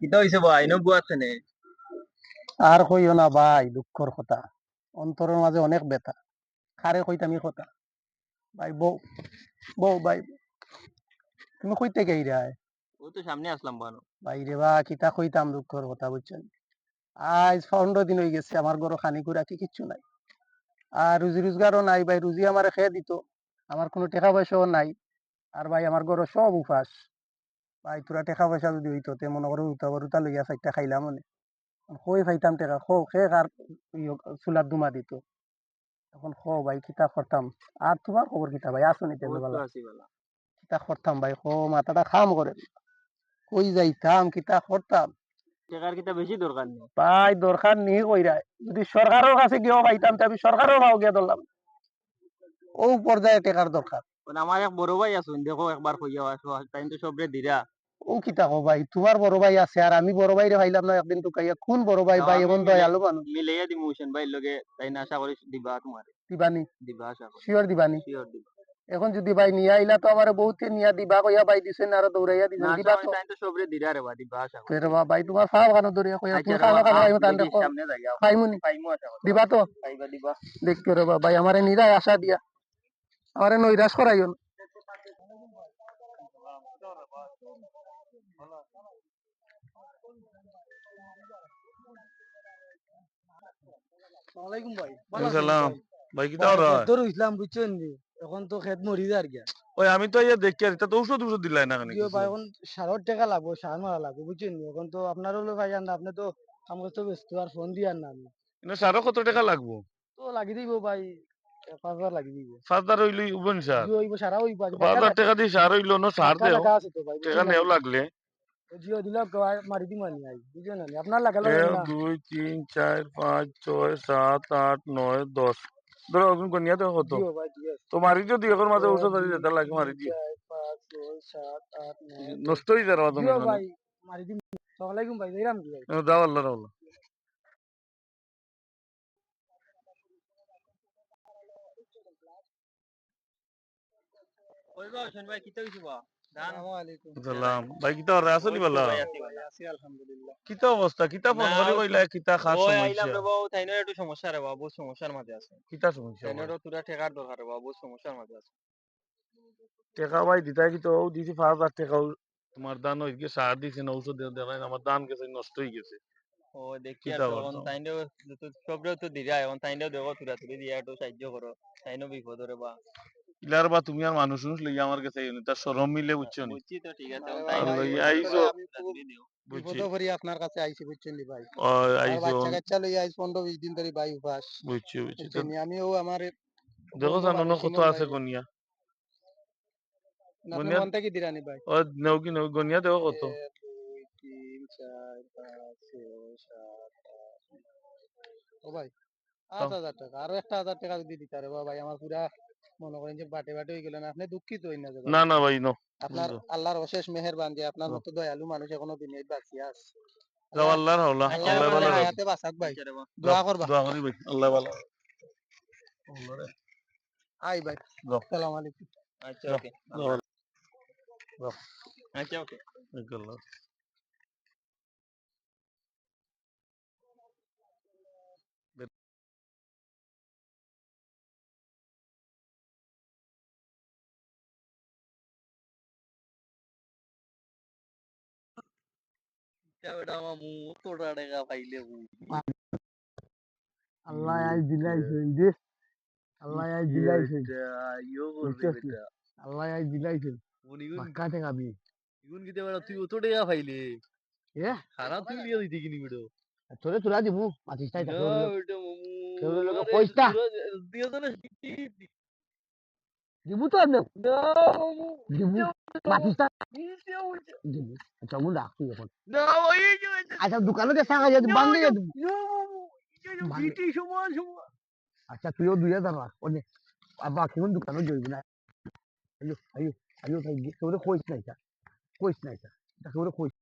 কিতা হইছে ভাই নো বুয়া আছে নে আর কইও না ভাই, দুঃখর কথা। অন্তরের মাঝে অনেক ব্যথা। খারে কইতামি কথা। ভাই বউ, বউ ভাই, তুমি কইতে গেই রে? ও তো সামনে আসলাম বানো ভাই রে বা কিতা কইতাম দুঃখর কথা, বুঝছেন? আজ 15 দিন হয়ে গেছে, আমার গরো খানি কুড়া কি কিচ্ছু নাই। আর রুজি রোজগারও নাই ভাই, রুজি আমার খেয়ে দিত। আমার কোনো টাকা পয়সাও নাই। আর ভাই আমার গরো সব উপাস। ভাই তোরা টাকা পয়সা যদি হইতো তে মনে করো রুতা লইয়া চারটা খাইলাম মনে। কই পাইতাম টাকা, খে কার চুলার দুমা দিত। এখন ভাই কিতা করতাম। আর তোমার খবর কিতা ভাই, আসো নিতে ও তো বেলা? আসি বালা কিতা করতাম ভাই, মাথাটা খাম করে। কই যাইতাম, কিতা করতাম। টাকার কিতা বেশি দরকার নেই ভাই দরকার নেই কইরা, যদি সরকারের কাছে গিয়েও পাইতাম তবে সরকারের ভাও গিয়া ধরলাম। ও পর্যায়ে টাকার দরকার। মানে আমার এক বড় ভাই আছেন দেখো একবার কইয়া আসো টাইম তো সবরে দিরা ও কিতা কো ভাই, তোমার বড় ভাই আছে আর আমি বড় ভাইরে ভাইলাম না একদিন টুকাইয়া। কোন বড় ভাই তাও ভাই, আমি এমন দয়ালু মানুষ। মিলাইয়া দিমু হোসেন ভাই লগে তাই না আশা করি দিবা তোমার দিবানি? দিবা আশা করি শিওর দিবানি? শিওর দিবা এখন যদি ভাই নিয়ে আইলা তো আমার বহুত নিয়া দিবা কইয়া ভাই দিছেন আর দৌড়াইয়া না দিছেন, আশা দিবা করি তো? তাই তো সবরে দিরা রে বা দিবা আশা করি ফের ভাই তোমার ফাও খানো দরিয়া কইয়া আচ্ছা তুমি রে বা খানো খানো আও আইমো তান দেখি দেখো। সামনে যাইয়া পাইমুনি? পাইমু আশা করি দিবা তো? পাইবা দিবা দেখতে রে ভাই, আমারে নিরাই আশা দিয়া আমারে নৈরাশ করাইও না। আসসালামাইকুম ভাই, ভালো আছেন সালাম ভাই? ভাই কিতা ভাই ওরা খেত ধরে হইছিলাম বুঝছেন নি, এখন তো খেত মরি যার গিয়া। ওই আমি তো ইয়া দেখি আর তা তো ঔষধ দিলাই না কেন জিও কিছু ভাই এখন সারের টাকা লাগবো, সার মারা লাগবো বুঝছেন নি। এখন তো আপনারও লোক ভাই না, আপনি তো আমার তো ব্যস্ত আর ফোন দিয়ার না আপনি। কিন্তু সারও কত টাকা লাগবো? তো লাগি দিব ভাই, 5,000 লাগি দিব। 5,000 হইলি উবন সার? জিও হইব সারা হইব, আজ বাক্কা 5,000 টাকা দিয়ে সার হইলো না, সার বাক্কা দেও টাকা আছে তো ভাই টাকা বুঝছেন না নেও নি? লাগলে। তো জিও দিলে মারি দিব আনি আই বুঝছেন না নি? আপনার লাগালো এক না? 2 3 4 5 6 7 8 9 10 ধরো এখন গনিয়া দেও কত জিও ভাই ঠিক আছে। তো মারি দিও দুই এখন মাঝে এক ঔষধ আছে দুই যেটা লাগে তিন মারি দিও, চার পাঁচ ছয় সাত আট নয় দশ। নষ্ট হয়ে যাবে তুমি জিও মানে। ভাই মারি দিম। আসসালামাইকুম ভাই, যাইরাম কি ভাই? দাও আল্লাহ আল্লাহ। কইবা হোসেন ভাই কিতা হইছে বা ধান আসসালামু আলাইকুম। সালাম ভাই কিতা ওরা আসলি ওই তো বালা? ভাই আছি ভাই বালা আছি আলহামদুলিল্লাহ। কিতা অবস্থা, কিতা না ফোন করি কইলা কিতা খাস ওই আইলাম সমস্যা? রে বাবু তাই না একটু সমস্যা রে বাবু সমস্যার মাঝে আছে কিতা সমস্যা তাই না ভাই? তোরা ঠেকার দরকার রে বাবু সমস্যার মাঝে আছে টাকা ভাই দিতাই কি তো দিছি 5,000 টাকা তোমার দান হয়ে গেছে, সার দিছি না, ঔষধ দেওয়া আমার দান গেছে, নষ্ট হয়ে গেছে। ও দেখি আর কিতা তো এখন করতাম? তাইন্ডেও সবরেও তো দিরা এখন তাইন্ডেও দেখো তুরা তুলি দিয়া একটু সাহায্য করো তাইনো বিপদ রে বা ইলার বা তুমি আর মানুষ মানুষ লইয়া আমার কাছে আইও নি, তার শরম মিলে বুঝছো নি। বুঝছি তো ঠিক আছে আরে এখন বাবা আর তাইনো ভাই, লইয়া বিপদে আসলে আইছো, পড়লে আমি তুরা খুব তুলি দিও বুঝছি। বিপদে পড়ি আপনার কাছে আইছি বুঝছেন নি ভাই। ও আর আইছো, বাচ্চা কাচ্চা লইয়া আইস 15-20 দিন ধরে ভাই উপাস বুঝছি বুঝছি। তো বুঝছেন নি। আমিও আমার দেখো বন্ধু জানো মানুষ না কত ইমন ভাই, আছে গনিয়া? আপনি গনিয়া মন থেকে দিরানি ভাই। ও নেও কি নেও গনিয়া দেখো কত? 1 2 3 4 5 6 7 8 ও ভাই তাও 8,000 টাকা, আরো 1,000 টাকা যদি দিতে পারে ভাই, আমার পুরা মনে করেন যে বাটে বাটে হয়ে গেলেন। আপনি দুঃখিত হই না যে ভাই। না না ভাই নো, আপনার আল্লাহর অশেষ মেহেরবান যে আপনার মতো দয়ালু মানুষ এখনো দুনিয়ায় বাঁচিয়ে আছে। যাও আল্লাহ, আল্লাহর হাওলা, আচ্ছা আল্লাহ রে আল্লাহ বা আপনার ভালো যাই রাখো। হায়াতে বাঁচাক ভাই। আচ্ছা রে বা যাও দোয়া করবা। দোয়া করি ভাই, আল্লাহ ভালো আল্লাহ রে। আই ভাই, যাও আসসালামু আলাইকুম। আচ্ছা যাও ওকে যাও যাও, আচ্ছা ওকে আল্লাহ। বেটা মামু তোরা টাকা পাইলে আল্লাহ আজ দিলাইছেন যে, আল্লাহ আজ দিলাইছেন ইয়ো করবে বুঝছিস নি? বেটা আল্লাহ আজ দিলাইছেন উনিগুন বাক্কা টাকা আমি ইগুন কিতে বেটা তুই অত টাকা পাইলে এ খারাপ তুই লিয়া দিতে কিনি বেটা তোরে তোরা দিমু মাতিস তাই না থাকে ওর লোক, বেটা মামু কেউ লোকে আরে পয়সা তোরা দিয়া তো না দিমু তো আমি না মামু দিমু ইচ্ছা মাতিস তা ইচ্ছা হইছে দিমু। আচ্ছা মু ডাক তুই এখন। না ওই যে আচ্ছা দোকানে যে টাকা যদি না বান্ধে না দিমু না মামু ইচ্ছা বান্ধে। জিটি সমান সমান আচ্ছা তুইও 2,000 রাখ অনেক। আবার কেমন দোকানে জড়িবি না। আয়ো আয়ো আয়ো ভাই কেউ কইস নাই তা, কইস নাই তা, কেউ কইস